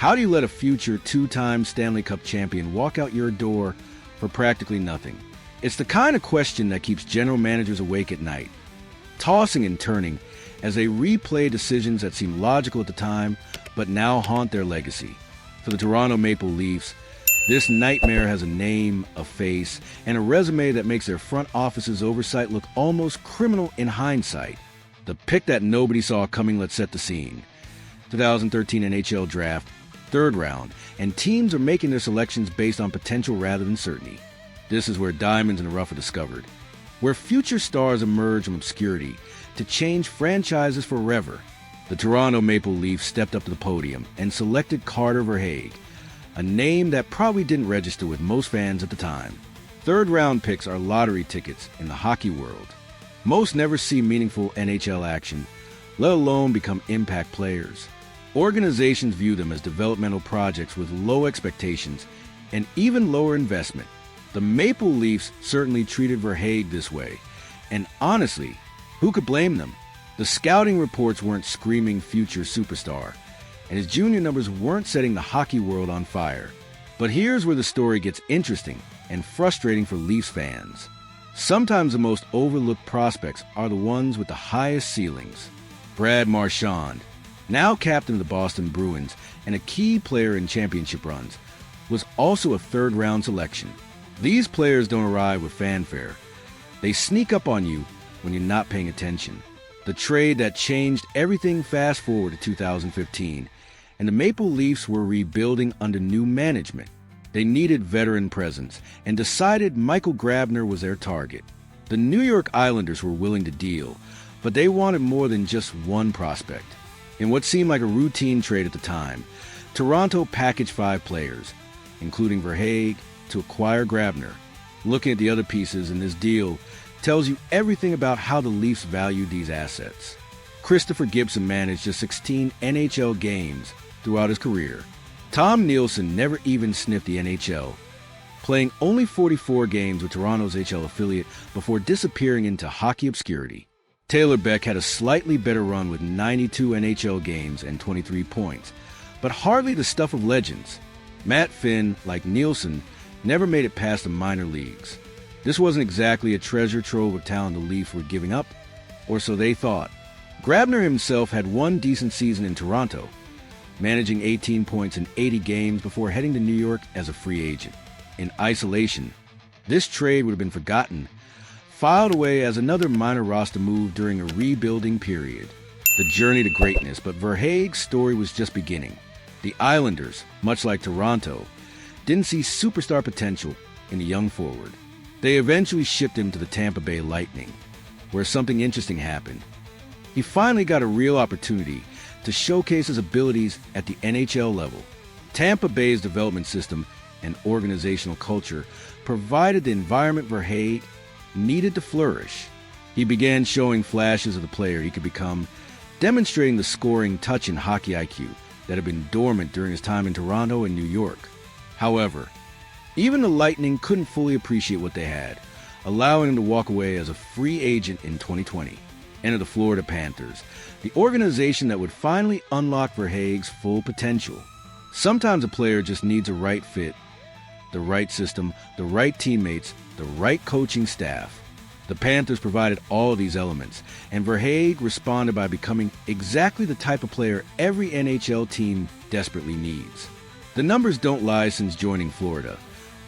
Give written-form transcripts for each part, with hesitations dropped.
How do you let a future two-time Stanley Cup champion walk out your door for practically nothing? It's the kind of question that keeps general managers awake at night, tossing and turning as they replay decisions that seem logical at the time but now haunt their legacy. For the Toronto Maple Leafs, this nightmare has a name, a face, and a resume that makes their front office's oversight look almost criminal in hindsight. The pick that nobody saw coming, let's set the scene. 2013 NHL Draft, third round, and teams are making their selections based on potential rather than certainty. This is where diamonds in the rough are discovered, where future stars emerge from obscurity to change franchises forever. The Toronto Maple Leafs stepped up to the podium and selected Carter Verhaeghe, a name that probably didn't register with most fans at the time. Third-round picks are lottery tickets in the hockey world. Most never see meaningful NHL action, let alone become impact players. Organizations view them as developmental projects with low expectations and even lower investment. The Maple Leafs certainly treated Verhaeghe this way, and honestly, who could blame them? The scouting reports weren't screaming future superstar, and his junior numbers weren't setting the hockey world on fire. But here's where the story gets interesting and frustrating for Leafs fans. Sometimes the most overlooked prospects are the ones with the highest ceilings. Brad Marchand, now captain of the Boston Bruins and a key player in championship runs, was also a third-round selection. These players don't arrive with fanfare. They sneak up on you when you're not paying attention. The trade that changed everything fast forward to 2015, and the Maple Leafs were rebuilding under new management. They needed veteran presence and decided Michael Grabner was their target. The New York Islanders were willing to deal, but they wanted more than just one prospect. In what seemed like a routine trade at the time, Toronto packaged 5 players, including Verhaeghe, to acquire Grabner. Looking at the other pieces in this deal tells you everything about how the Leafs valued these assets. Christopher Gibson managed just 16 NHL games throughout his career. Tom Nielsen never even sniffed the NHL, playing only 44 games with Toronto's HL affiliate before disappearing into hockey obscurity. Taylor Beck had a slightly better run with 92 NHL games and 23 points, but hardly the stuff of legends. Matt Finn, like Nielsen, never made it past the minor leagues. This wasn't exactly a treasure trove of talent the Leafs were giving up, or so they thought. Grabner himself had one decent season in Toronto, managing 18 points in 80 games before heading to New York as a free agent. In isolation, this trade would have been forgotten, filed away as another minor roster move during a rebuilding period. The journey to greatness, but Verhaeghe's story was just beginning. The Islanders, much like Toronto, didn't see superstar potential in the young forward. They eventually shipped him to the Tampa Bay Lightning, where something interesting happened. He finally got a real opportunity to showcase his abilities at the NHL level. Tampa Bay's development system and organizational culture provided the environment Verhaeghe needed to flourish. He began showing flashes of the player he could become, demonstrating the scoring touch and hockey IQ that had been dormant during his time in Toronto and New York. However, even the Lightning couldn't fully appreciate what they had, allowing him to walk away as a free agent in 2020. Enter the Florida Panthers, the organization that would finally unlock Verhaeghe's full potential. Sometimes a player just needs a right fit, the right system, the right teammates, the right coaching staff. The Panthers provided all of these elements, and Verhaeghe responded by becoming exactly the type of player every NHL team desperately needs. The numbers don't lie since joining Florida.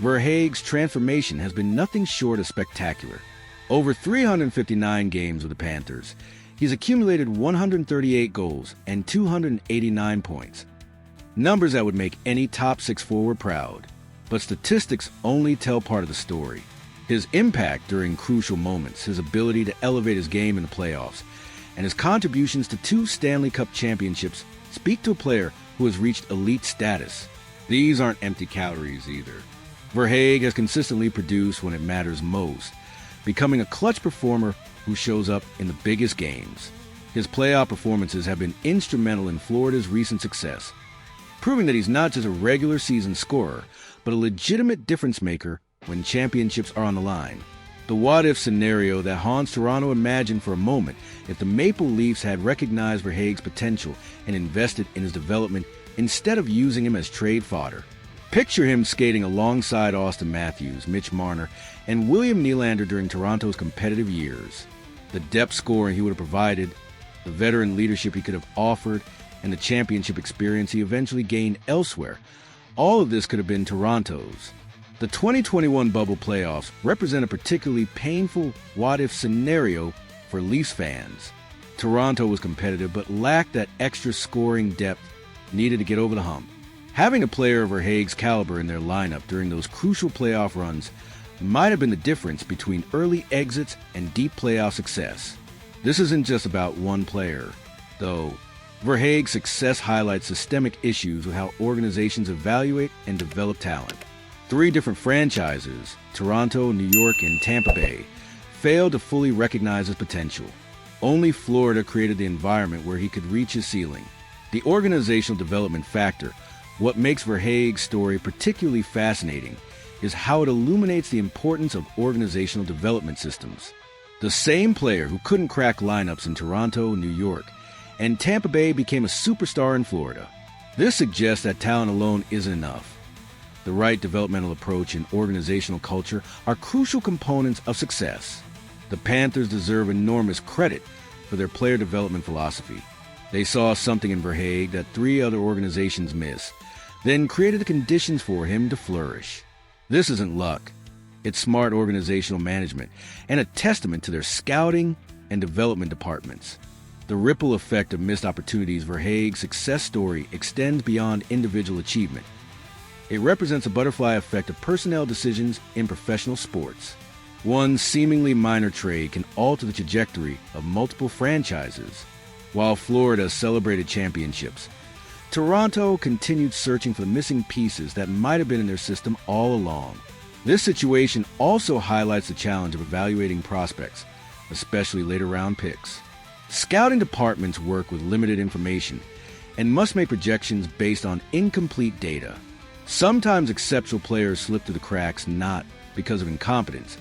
Verhaeghe's transformation has been nothing short of spectacular. Over 359 games with the Panthers, he's accumulated 138 goals and 289 points. Numbers that would make any top 6 forward proud. But statistics only tell part of the story. His impact during crucial moments, his ability to elevate his game in the playoffs, and his contributions to 2 Stanley Cup championships speak to a player who has reached elite status. These aren't empty calories either. Verhaeghe has consistently produced when it matters most, becoming a clutch performer who shows up in the biggest games. His playoff performances have been instrumental in Florida's recent success, proving that he's not just a regular season scorer, but a legitimate difference maker when championships are on the line. The what-if scenario that haunts Toronto imagined for a moment if the Maple Leafs had recognized Verhaeghe's potential and invested in his development instead of using him as trade fodder. Picture him skating alongside Austin Matthews, Mitch Marner, and William Nylander during Toronto's competitive years. The depth scoring he would have provided, the veteran leadership he could have offered, and the championship experience he eventually gained elsewhere, all of this could have been Toronto's. The 2021 bubble playoffs represent a particularly painful what-if scenario for Leafs fans. Toronto was competitive but lacked that extra scoring depth needed to get over the hump. Having a player of Verhaeghe's caliber in their lineup during those crucial playoff runs might have been the difference between early exits and deep playoff success. This isn't just about one player, though. Verhaeghe's success highlights systemic issues with how organizations evaluate and develop talent. 3 different franchises, Toronto, New York, and Tampa Bay, failed to fully recognize his potential. Only Florida created the environment where he could reach his ceiling. The organizational development factor, what makes Verhaeghe's story particularly fascinating, is how it illuminates the importance of organizational development systems. The same player who couldn't crack lineups in Toronto, New York, and Tampa Bay became a superstar in Florida. This suggests that talent alone isn't enough. The right developmental approach and organizational culture are crucial components of success. The Panthers deserve enormous credit for their player development philosophy. They saw something in Verhaeghe that 3 other organizations missed, then created the conditions for him to flourish. This isn't luck. It's smart organizational management and a testament to their scouting and development departments. The ripple effect of missed opportunities Verhaeghe's success story extends beyond individual achievement. It represents a butterfly effect of personnel decisions in professional sports. One seemingly minor trade can alter the trajectory of multiple franchises. While Florida celebrated championships, Toronto continued searching for the missing pieces that might have been in their system all along. This situation also highlights the challenge of evaluating prospects, especially later-round picks. Scouting departments work with limited information and must make projections based on incomplete data. Sometimes exceptional players slip through the cracks not because of incompetence,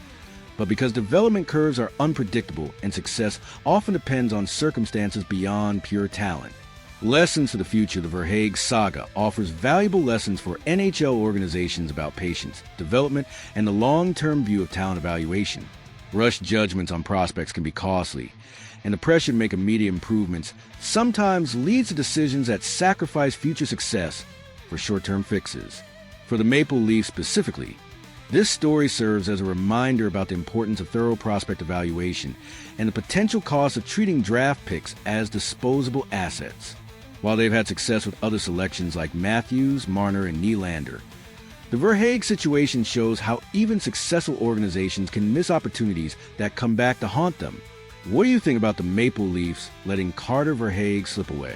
but because development curves are unpredictable and success often depends on circumstances beyond pure talent. Lessons for the future. The Verhaeghe saga offers valuable lessons for NHL organizations about patience, development, and the long-term view of talent evaluation. Rushed judgments on prospects can be costly, and the pressure to make immediate improvements sometimes leads to decisions that sacrifice future success for short-term fixes. For the Maple Leafs specifically, this story serves as a reminder about the importance of thorough prospect evaluation and the potential cost of treating draft picks as disposable assets. While they've had success with other selections like Matthews, Marner, and Nylander, the Verhaeghe situation shows how even successful organizations can miss opportunities that come back to haunt them. What do you think about the Maple Leafs letting Carter Verhaeghe slip away?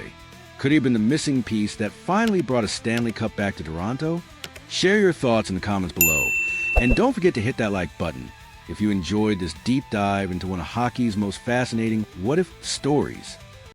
Could he have been the missing piece that finally brought a Stanley Cup back to Toronto? Share your thoughts in the comments below. And don't forget to hit that like button if you enjoyed this deep dive into one of hockey's most fascinating what-if stories.